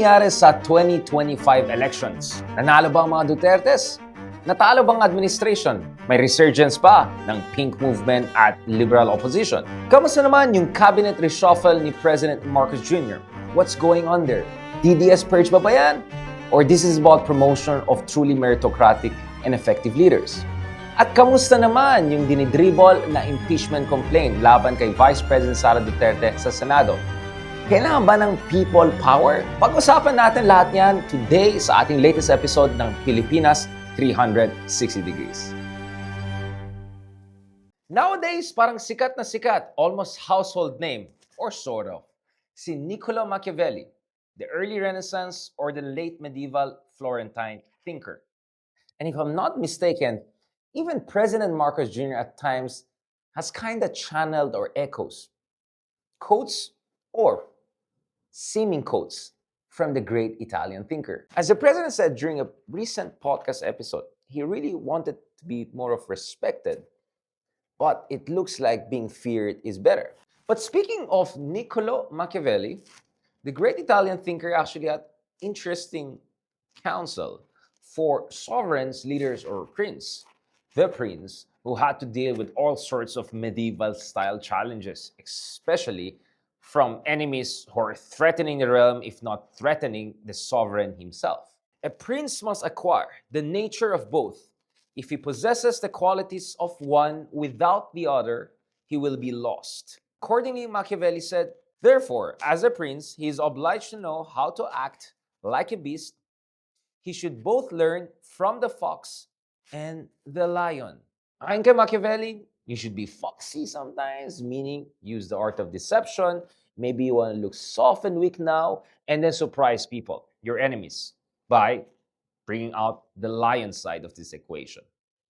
nangyari sa 2025 elections? Nanalo ba ang mga Dutertes? Natalo bang administration? May resurgence pa ng pink movement at liberal opposition? Kamusta naman yung cabinet reshuffle ni President Marcos Jr.? What's going on there? DDS purge ba yan? Or this is about promotion of truly meritocratic and effective leaders? At kamusta naman yung dinidribble na impeachment complaint laban kay Vice President Sara Duterte sa Senado? Kailangan ba ng people power? Pag-usapan natin lahat yan today sa ating latest episode ng Pilipinas 360 Degrees. Nowadays, parang sikat na sikat, almost household name, or sort of, si Nicolo Machaveli, the early Renaissance or the late medieval Florentine thinker. And if I'm not mistaken, even President Marcos Jr. at times has kind of channeled or echoes, quotes or seeming quotes from the great Italian thinker. As the president said during a recent podcast episode, he really wanted to be more of respected, but it looks like being feared is better. But speaking of Nicolo Machaveli, the great Italian thinker actually had interesting counsel for sovereigns, leaders, or prince. The prince who had to deal with all sorts of medieval-style challenges, especially from enemies who are threatening the realm, if not threatening the sovereign himself. A prince must acquire the nature of both. If he possesses the qualities of one without the other, he will be lost. Accordingly, Machiavelli said, therefore, as a prince, he is obliged to know how to act like a beast. He should both learn from the fox and the lion. Ayon kay Machiavelli, you should be foxy sometimes, meaning use the art of deception. Maybe you want to look soft and weak now, and then surprise people, your enemies, by bringing out the lion side of this equation.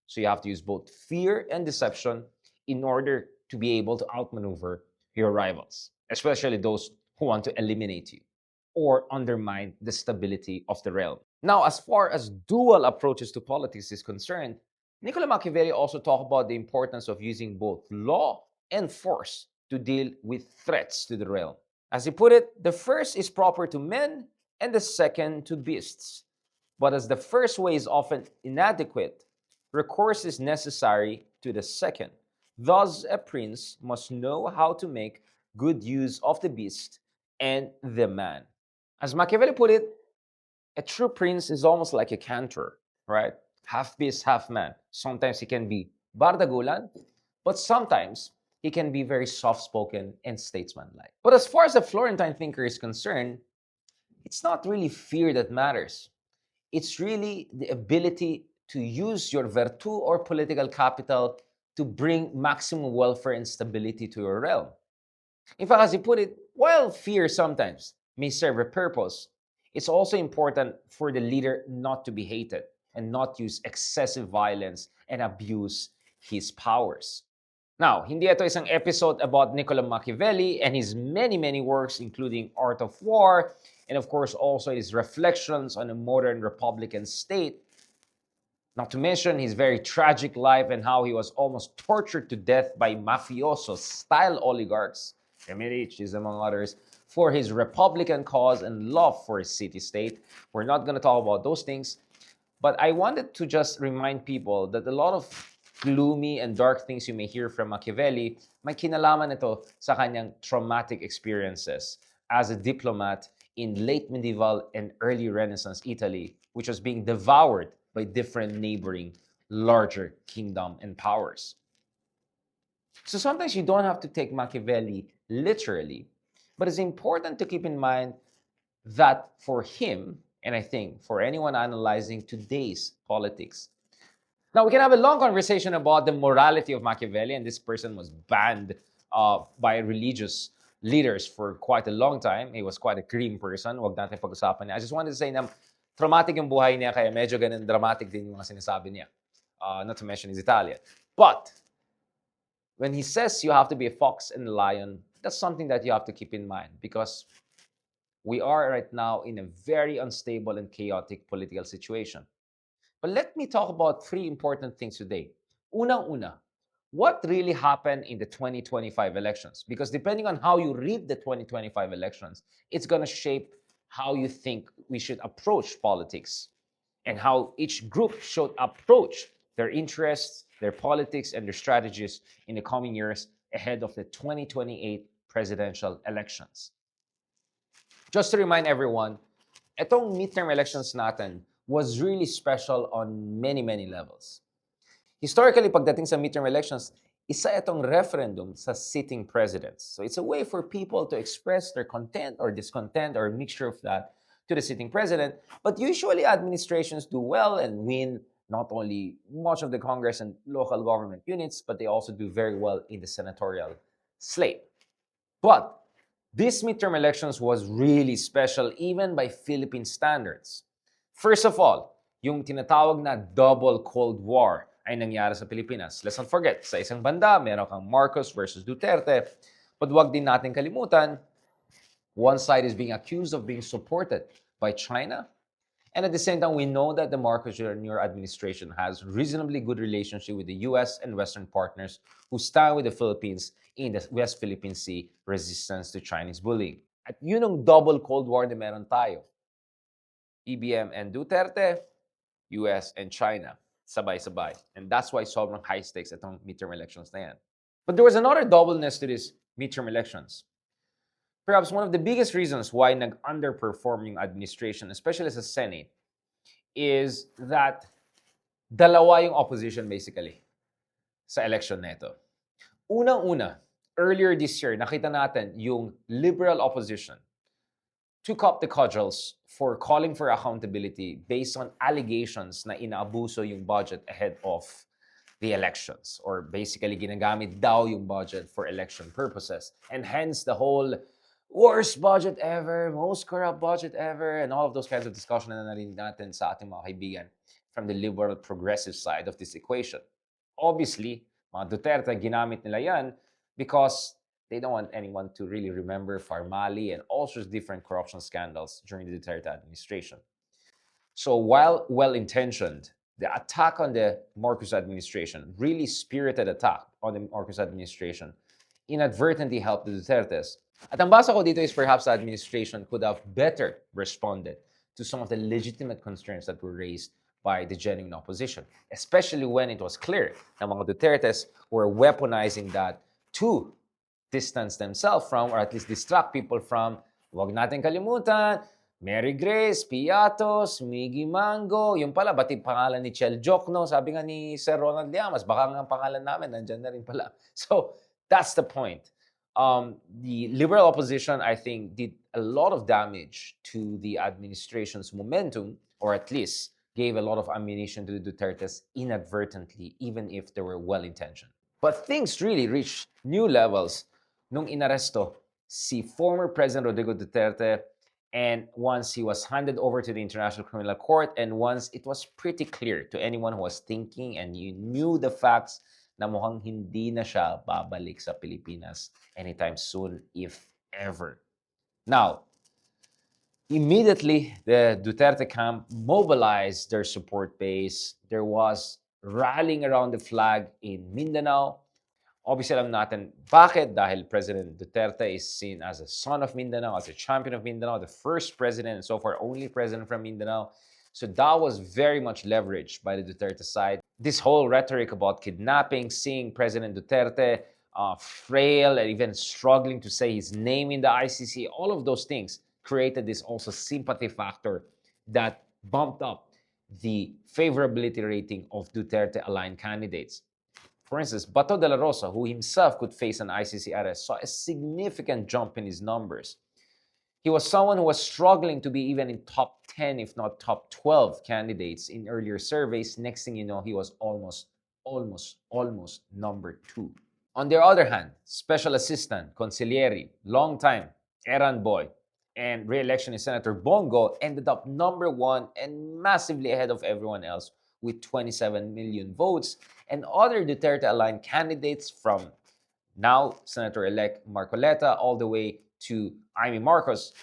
So you have to use both fear and deception in order to be able to outmaneuver your rivals, especially those who want to eliminate you or undermine the stability of the realm. Now, as far as dual approaches to politics is concerned, Nicolo Machiavelli also talked about the importance of using both law and force to deal with threats to the realm. As he put it, the first is proper to men and the second to beasts. But as the first way is often inadequate, recourse is necessary to the second. Thus, a prince must know how to make good use of the beast and the man. As Machiavelli put it, a true prince is almost like a cantor, right? Half beast, half man. Sometimes he can be bardagulan, but sometimes he can be very soft-spoken and statesmanlike. But as far as the Florentine thinker is concerned, it's not really fear that matters. It's really the ability to use your virtu or political capital to bring maximum welfare and stability to your realm. In fact, as he put it, while fear sometimes may serve a purpose, it's also important for the leader not to be hated and not use excessive violence and abuse his powers. Now, hindi ito isang episode about Nicolo Machiavelli and his many works, including Art of War, and of course also his reflections on a modern republican state. Not to mention his very tragic life and how he was almost tortured to death by mafioso-style oligarchs, Medicis among others, for his republican cause and love for his city-state. We're not going to talk about those things, but I wanted to just remind people that a lot of gloomy and dark things you may hear from Machiavelli, may kinalaman ito sa kanyang traumatic experiences as a diplomat in late medieval and early Renaissance Italy, which was being devoured by different neighboring larger kingdom and powers. So sometimes you don't have to take Machiavelli literally, but it's important to keep in mind that for him, and I think for anyone analyzing today's politics, now, we can have a long conversation about the morality of Machiavelli, and this person was banned by religious leaders for quite a long time. He was quite a grim person. Huwag natin pag-usapan niya. I just wanted to say na traumatic yung buhay niya, kaya medyo ganun dramatic din yung mga sinasabi niya. Not to mention he's Italian. But when he says you have to be a fox and a lion, that's something that you have to keep in mind because we are right now in a very unstable and chaotic political situation. But let me talk about three important things today. Unang-una, what really happened in the 2025 elections? Because depending on how you read the 2025 elections, it's going to shape how you think we should approach politics, and how each group should approach their interests, their politics, and their strategies in the coming years ahead of the 2028 presidential elections. Just to remind everyone, itong midterm elections natin was really special on many, many levels. Historically, pagdating sa midterm elections, isa itong referendum sa sitting presidents. So it's a way for people to express their content or discontent or a mixture of that to the sitting president. But usually administrations do well and win not only much of the Congress and local government units, but they also do very well in the senatorial slate. But this midterm elections was really special even by Philippine standards. First of all, yung tinatawag na double Cold War ay nangyari sa Pilipinas. Let's not forget, sa isang banda, meron kang Marcos versus Duterte. But wag din natin kalimutan, one side is being accused of being supported by China. And at the same time, we know that the Marcos Jr. administration has reasonably good relationship with the US and Western partners who stand with the Philippines in the West Philippine Sea resistance to Chinese bullying. At yun ang double Cold War na meron tayo. BBM and Duterte, US and China. Sabay-sabay. And that's why sobrang high stakes itong midterm elections na yan. But there was another doubleness to these midterm elections. Perhaps one of the biggest reasons why nag-underperform yung administration, especially sa Senate, is that dalawa yung opposition basically sa election na ito. Unang-una, earlier this year, nakita natin yung liberal opposition took up the cudgels for calling for accountability based on allegations na inaabuso yung budget ahead of the elections, or basically ginagamit daw yung budget for election purposes. And hence the whole worst budget ever, most corrupt budget ever, and all of those kinds of discussion na narinig natin sa ating mga kaibigan from the liberal progressive side of this equation. Obviously, mga Duterte, ginamit nila yan because they don't want anyone to really remember Farmali and all sorts of different corruption scandals during the Duterte administration. So while well-intentioned, the attack on the Marcos administration, really spirited attack on the Marcos administration, inadvertently helped the Dutertes. At ang basa ko dito is perhaps the administration could have better responded to some of the legitimate concerns that were raised by the genuine opposition, especially when it was clear na mga Dutertes were weaponizing that to distance themselves from, or at least distract people from, wag natin kalimutan, Mary Grace, Piatos, Miggy Mango, yung pala, ba't pangalan ni Chel Jokno, sabi nga ni Sir Ronald Llamas, baka nga ang pangalan namin, nandyan na rin pala. So, that's the point. The liberal opposition, I think, did a lot of damage to the administration's momentum, or at least gave a lot of ammunition to the Dutertes inadvertently, even if they were well-intentioned. But things really reached new levels nung inaresto si former President Rodrigo Duterte, and once he was handed over to the International Criminal Court, and once it was pretty clear to anyone who was thinking and you knew the facts na mukhang hindi na siya babalik sa Pilipinas anytime soon, if ever. Now, immediately, the Duterte camp mobilized their support base. There was rallying around the flag in Mindanao. Obviously, alam natin bakit, dahil President Duterte is seen as a son of Mindanao, as a champion of Mindanao, the first president and so far only president from Mindanao. So that was very much leveraged by the Duterte side. This whole rhetoric about kidnapping, seeing President Duterte frail and even struggling to say his name in the ICC, all of those things created this also sympathy factor that bumped up the favorability rating of Duterte-aligned candidates. For instance, Bato de la Rosa, who himself could face an ICC arrest, saw a significant jump in his numbers. He was someone who was struggling to be even in top 10, if not top 12 candidates in earlier surveys. Next thing you know, he was almost number 2. On the other hand, Special Assistant, Consigliere, long-time errand boy, and re-electionist Senator Bongo ended up number 1 and massively ahead of everyone else with 27 million votes. And other Duterte-aligned candidates from now Senator-elect Marcoleta all the way to Amy Marcos,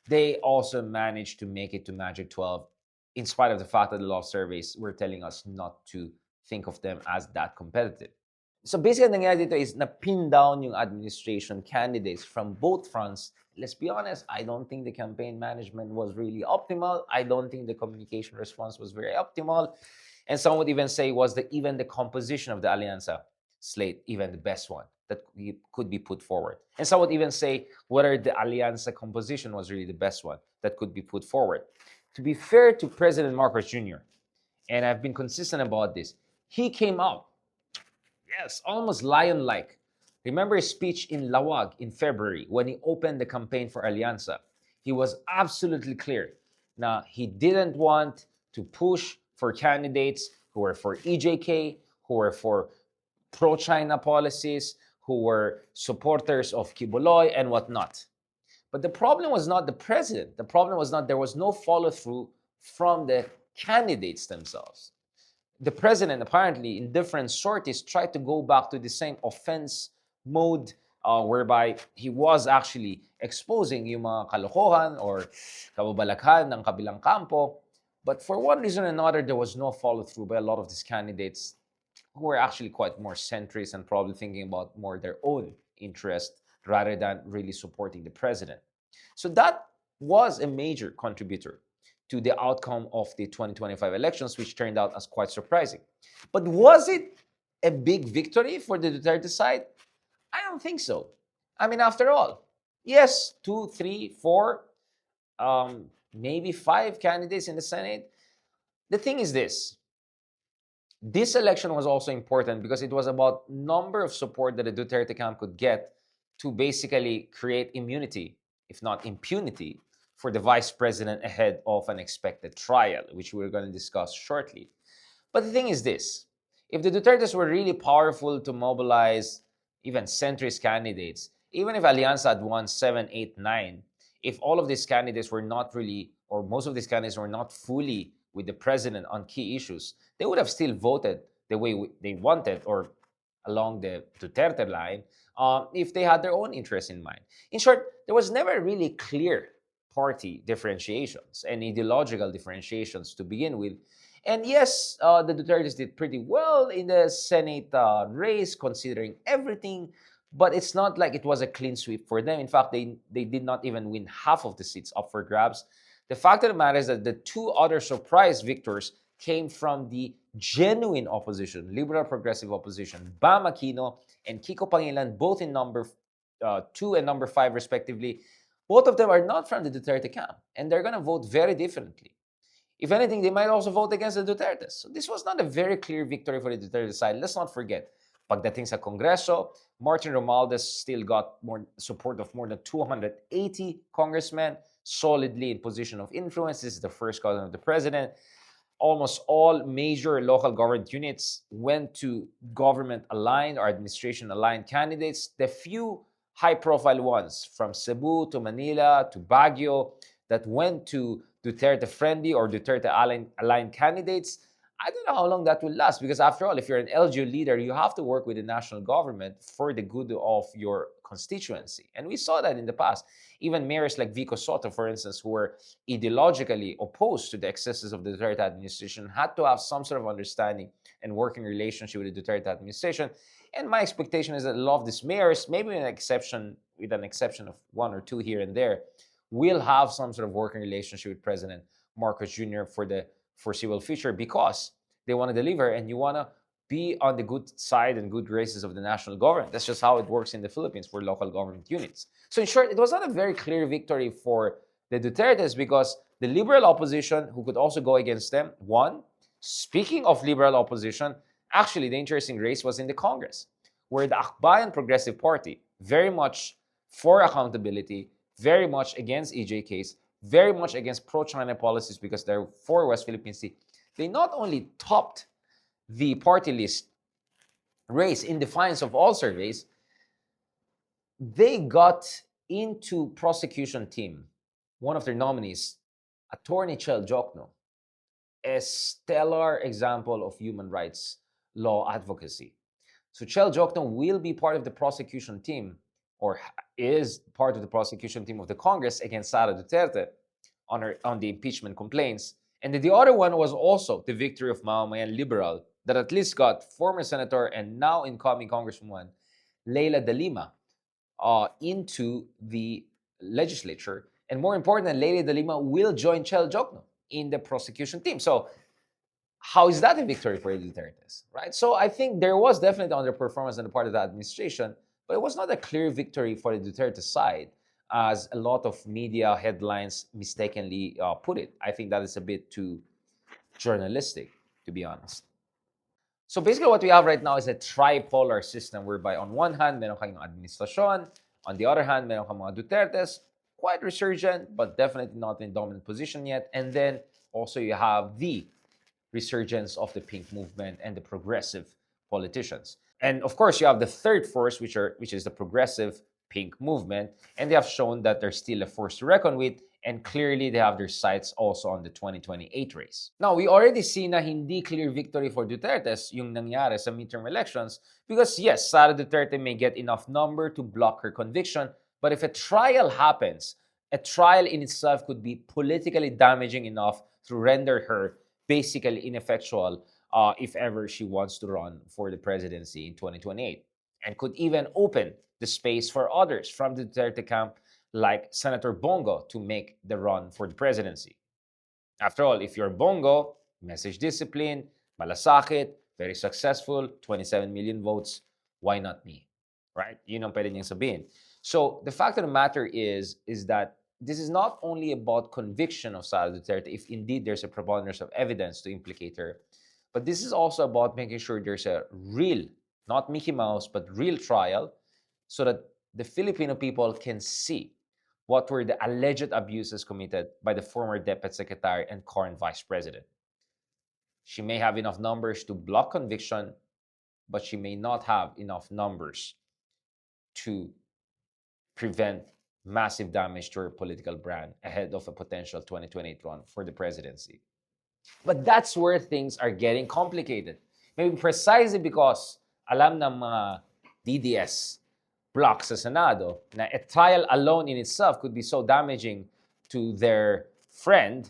they also managed to make it to Magic 12 in spite of the fact that the law surveys were telling us not to think of them as that competitive. So basically, ang nangyari dito is na-pin down yung administration candidates from both fronts. Let's be honest, I don't think the campaign management was really optimal. I don't think the communication response was very optimal. And some would even say was that even the composition of the Alianza slate even the best one that could be put forward. And some would even say whether the Alianza composition was really the best one that could be put forward. To be fair to President Marcos Jr., and I've been consistent about this, he came out, yes, almost lion-like. Remember his speech in Lawag in February when he opened the campaign for Alianza. He was absolutely clear. Now, he didn't want to push for candidates who were for EJK, who were for pro-China policies, who were supporters of Kibuloy and whatnot. But the problem was not the president. The problem was not there was no follow-through from the candidates themselves. The president apparently in different sorties tried to go back to the same offense mode whereby he was actually exposing yung mga kalokohan or kababalaghan ng kabilang kampo. But for one reason or another, there was no follow-through by a lot of these candidates who were actually quite more centrist and probably thinking about more their own interest rather than really supporting the president. So that was a major contributor to the outcome of the 2025 elections, which turned out as quite surprising. But was it a big victory for the Duterte side? I don't think so. I mean, after all, yes, 2, 3, 4, maybe 5 candidates in the Senate. The thing is this election was also important because it was about number of support that the Duterte camp could get to basically create immunity, if not impunity, for the vice president ahead of an expected trial, which we're going to discuss shortly. But the thing is this, if the Dutertes were really powerful to mobilize even centrist candidates, even if Alianza had won 7, 8, 9, if all of these candidates were not really, or most of these candidates were not fully with the president on key issues, they would have still voted the way they wanted or along the Duterte line if they had their own interests in mind. In short, there was never really clear party differentiations and ideological differentiations to begin with. And yes, the Dutertes did pretty well in the Senate race, considering everything, but it's not like it was a clean sweep for them. In fact, they did not even win half of the seats up for grabs. The fact of the matter is that the 2 other surprise victors came from the genuine opposition, liberal progressive opposition, Bam Aquino and Kiko Pangilan, both in number 2 and number 5 respectively. Both of them are not from the Duterte camp, and they're going to vote very differently. If anything, they might also vote against the Dutertes. So this was not a very clear victory for the Duterte side. Let's not forget, pagdating sa Kongreso, Martin Romualdez still got more support of more than 280 congressmen, solidly in position of influence. This is the first cousin of the president. Almost all major local government units went to government-aligned or administration-aligned candidates. The few high-profile ones from Cebu to Manila to Baguio that went to Duterte-friendly or Duterte-aligned candidates, I don't know how long that will last because after all, if you're an LGU leader, you have to work with the national government for the good of your constituency. And we saw that in the past. Even mayors like Vico Soto, for instance, who were ideologically opposed to the excesses of the Duterte administration, had to have some sort of understanding and working relationship with the Duterte administration. And my expectation is that a lot of these mayors, maybe with an exception of 1 or 2 here and there, will have some sort of working relationship with President Marcos Jr. for the foreseeable future because they want to deliver and you want to be on the good side and good graces of the national government. That's just how it works in the Philippines for local government units. So in short, it was not a very clear victory for the Dutertes because the liberal opposition, who could also go against them, won. Speaking of liberal opposition, actually the interesting race was in the Congress, where the Akbayan Progressive Party, very much for accountability, very much against EJKs, very much against pro-China policies because they're for West Philippine Sea, they not only topped the party list race in defiance of all surveys, they got into prosecution team, one of their nominees, Attorney Chel Jokno, a stellar example of human rights law advocacy. So Chel Jokno will be part of the prosecution team, or is part of the prosecution team of the Congress against Sara Duterte on the impeachment complaints. And the other one was also the victory of Mamamayan Liberal, that at least got former Senator and now incoming Congresswoman Leila de Lima into the legislature. And more important, Leila de Lima will join Chel Jokno in the prosecution team. So how is that a victory for the Dutertes, right? So I think there was definitely underperformance on the part of the administration, but it was not a clear victory for the Duterte side, as a lot of media headlines mistakenly put it. I think that is a bit too journalistic, to be honest. So basically what we have right now is a tripolar system whereby on one hand, meron kang administrasyon, on the other hand, meron kang mga Dutertes, quite resurgent, but definitely not in dominant position yet. And then also you have the resurgence of the pink movement and the progressive politicians. And of course, you have the third force, which is the progressive pink movement, and they have shown that they're still a force to reckon with, and clearly they have their sights also on the 2028 race. Now, we already see na hindi clear victory for Dutertes yung nangyari sa midterm elections because yes, Sara Duterte may get enough number to block her conviction, but if a trial happens, a trial in itself could be politically damaging enough to render her basically ineffectual if ever she wants to run for the presidency in 2028, and could even open the space for others from the Duterte camp like Senator Bongo to make the run for the presidency. After all, if you're Bongo, message discipline, malasakit, very successful, 27 million votes, why not me? Right? Yun ang pwede niyang sabihin. So the fact of the matter is that this is not only about conviction of Sara Duterte, if indeed there's a preponderance of evidence to implicate her, but this is also about making sure there's a real, not Mickey Mouse, but real trial, so that the Filipino people can see what were the alleged abuses committed by the former Deputy Secretary and current Vice President. She may have enough numbers to block conviction, but she may not have enough numbers to prevent massive damage to her political brand ahead of a potential 2028 run for the presidency. But that's where things are getting complicated. Maybe precisely because alam ng mga DDS blocks sa Senado na a trial alone in itself could be so damaging to their friend,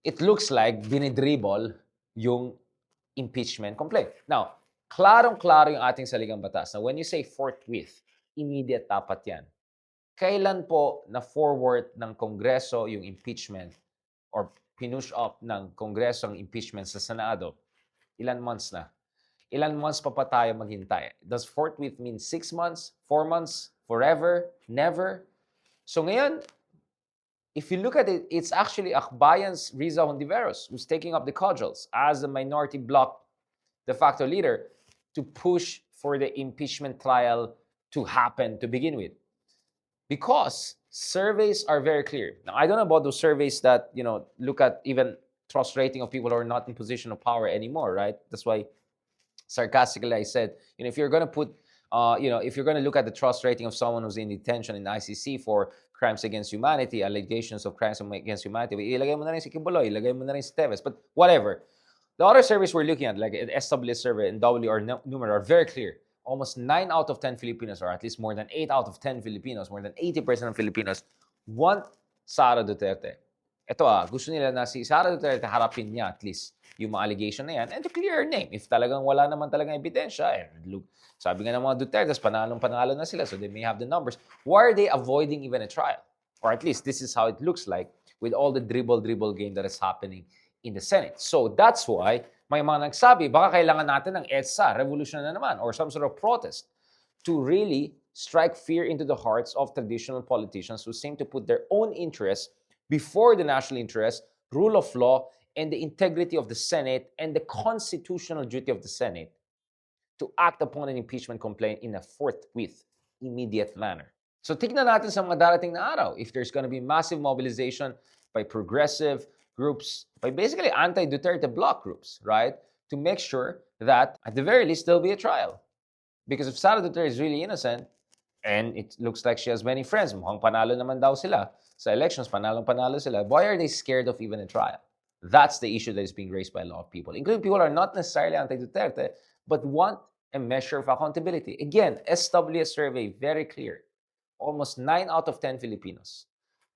it looks like binidribble yung impeachment complaint. Now, klarong-klaro yung ating saligang batas na when you say forthwith, immediate dapat yan. Kailan po na-forward ng Kongreso yung impeachment or pinush up ng Kongreso ang impeachment sa Senado? Ilan months na? Ilan months pa tayo maghintay? Does forthwith mean 6 months, 4 months, forever, never? So ngayon, if you look at it, it's actually Akbayan's Riza Hontiveros who's taking up the cudgels as the minority bloc de facto leader to push for the impeachment trial to happen to begin with. Because surveys are very clear. Now, I don't know about those surveys that, look at even trust rating of people who are not in position of power anymore, right? That's why sarcastically I said, if you're going to put, if you're going to look at the trust rating of someone who's in detention in ICC for crimes against humanity, allegations of crimes against humanity, ilagay mo na rin si Kibuloy, ilagay mo na rin si Teves, but whatever. The other surveys we're looking at, like the SWS survey and W or Numero, are very clear. Almost 9 out of 10 Filipinos, or at least more than 8 out of 10 Filipinos, more than 80% of Filipinos, want Sara Duterte. Ito gusto nila na si Sara Duterte harapin niya at least yung mga allegation na yan and to clear her name. If talagang wala naman talagang ebidensya, sabi nga ng mga Duterte, panalo na sila, so they may have the numbers. Why are they avoiding even a trial? Or at least this is how it looks like with all the dribble game that is happening in the Senate. So that's why may mga nagsabi, baka kailangan natin ng EDSA, revolution na naman, or some sort of protest to really strike fear into the hearts of traditional politicians who seem to put their own interests before the national interest, rule of law, and the integrity of the Senate and the constitutional duty of the Senate to act upon an impeachment complaint in a forthwith, immediate manner. So tignan natin sa mga darating na araw if there's going to be massive mobilization by progressive groups, by basically anti-Duterte bloc groups, right? To make sure that at the very least there'll be a trial. Because if Sara Duterte is really innocent, and it looks like she has many friends, mukhang panalo naman daw sila sa elections, panalo sila, why are they scared of even a trial? That's the issue that is being raised by a lot of people, including people who are not necessarily anti-Duterte, but want a measure of accountability. Again, SWS survey, very clear. Almost 9 out of 10 Filipinos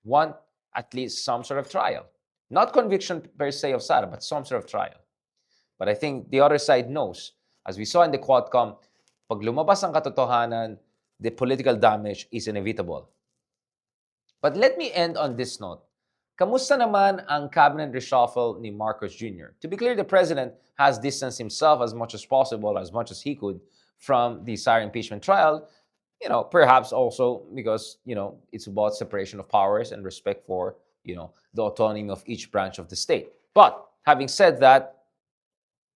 want at least some sort of trial. Not conviction per se of Sara, but some sort of trial. But I think the other side knows. As we saw in the Quadcom, pag lumabas ang katotohanan, the political damage is inevitable. But let me end on this note. Kamusta naman ang cabinet reshuffle ni Marcos Jr.? To be clear, the president has distanced himself as much as possible, as much as he could, from the Sara impeachment trial. Perhaps also because, it's about separation of powers and respect for, the autonomy of each branch of the state. But having said that,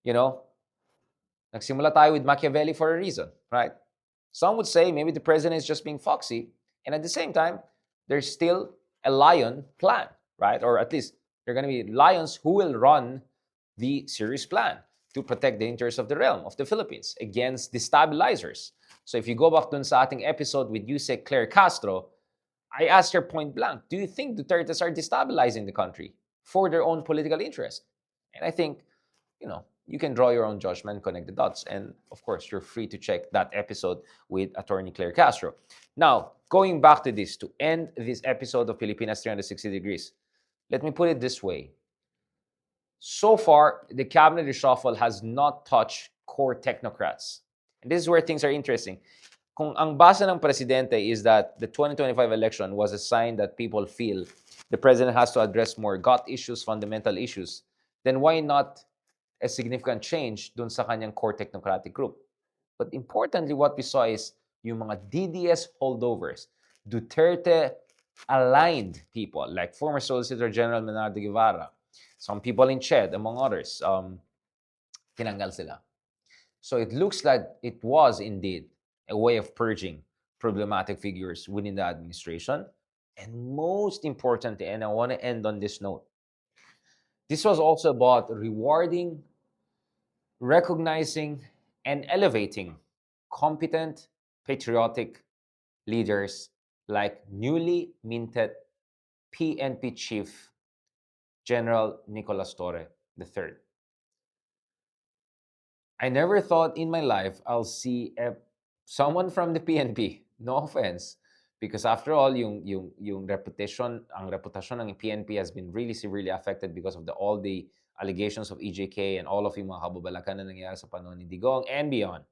nagsimula tayo with Machiavelli for a reason, right? Some would say maybe the president is just being foxy, and at the same time, there's still a lion plan, right? Or at least there are going to be lions who will run the serious plan to protect the interests of the realm of the Philippines against destabilizers. So if you go back dun sa ating episode with Yusek Claire Castro, I asked her point blank, do you think Dutertes are destabilizing the country for their own political interest? And I think, you can draw your own judgment, connect the dots. And of course, you're free to check that episode with Attorney Claire Castro. Now, going back to this, to end this episode of Pilipinas 360 Degrees, let me put it this way. So far, the cabinet reshuffle has not touched core technocrats. And this is where things are interesting. Kung ang basa ng presidente is that the 2025 election was a sign that people feel the president has to address more gut issues, fundamental issues, then why not a significant change dun sa kanyang core technocratic group? But importantly, what we saw is yung mga DDS holdovers, Duterte-aligned people, like former Solicitor General Menardo Guevara, some people in CHED, among others, tinanggal sila. So it looks like it was indeed a way of purging problematic figures within the administration. And most importantly, and I want to end on this note, this was also about rewarding, recognizing, and elevating competent, patriotic leaders like newly minted PNP Chief General Nicolas Torre III. I never thought in my life I'll see someone from the PNP. No offense. Because after all, yung reputation, ang reputasyon ng PNP has been really severely affected because of all the allegations of EJK and all of yung mga kababalakan na nangyayari sa panahon ni Digong and beyond.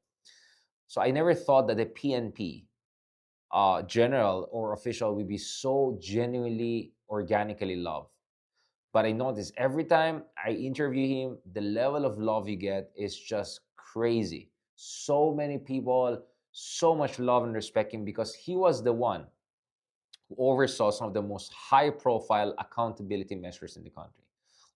So I never thought that the PNP general or official would be so genuinely, organically loved. But I notice every time I interview him, the level of love you get is just crazy. So many people, so much love and respect him because he was the one who oversaw some of the most high-profile accountability measures in the country.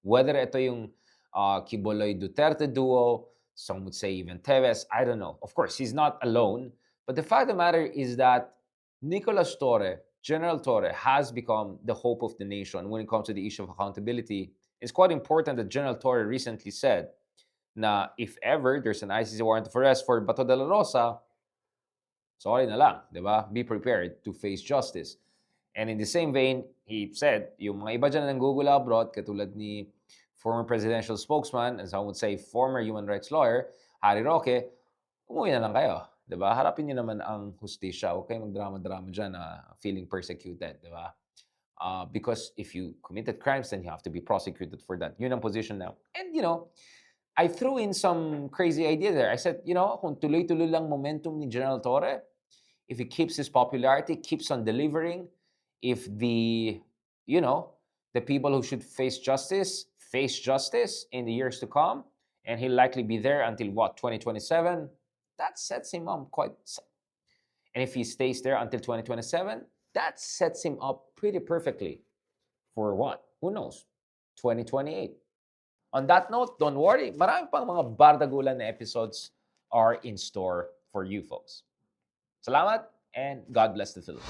Whether ito yung Quiboloy Duterte duo, some would say even Teves, I don't know. Of course, he's not alone. But the fact of the matter is that Nicolas Torre, General Torre, has become the hope of the nation when it comes to the issue of accountability. It's quite important that General Torre recently said na if ever there's an ICC warrant of arrest for Bato de la Rosa, sorry na lang, di ba? Be prepared to face justice. And in the same vein, he said, yung mga iba dyan na nanggugula abroad, katulad ni former presidential spokesman, and some would say former human rights lawyer, Harry Roque, umuwi na lang kayo. Diba? Harapin niyo naman ang hustisya. Huwag kayong magdrama-drama dyan na feeling persecuted. Diba? Because if you committed crimes, then you have to be prosecuted for that. Yun ang position now. And, I threw in some crazy idea there. I said, kung tuloy-tuloy lang momentum ni General Torre, if he keeps his popularity, keeps on delivering, if the people who should face justice in the years to come, and he'll likely be there until 2027, that sets him up quite. And if he stays there until 2027, that sets him up pretty perfectly for what? Who knows? 2028. On that note, don't worry, marami pang mga bardagulan na episodes are in store for you folks. Salamat, and God bless the Philippines.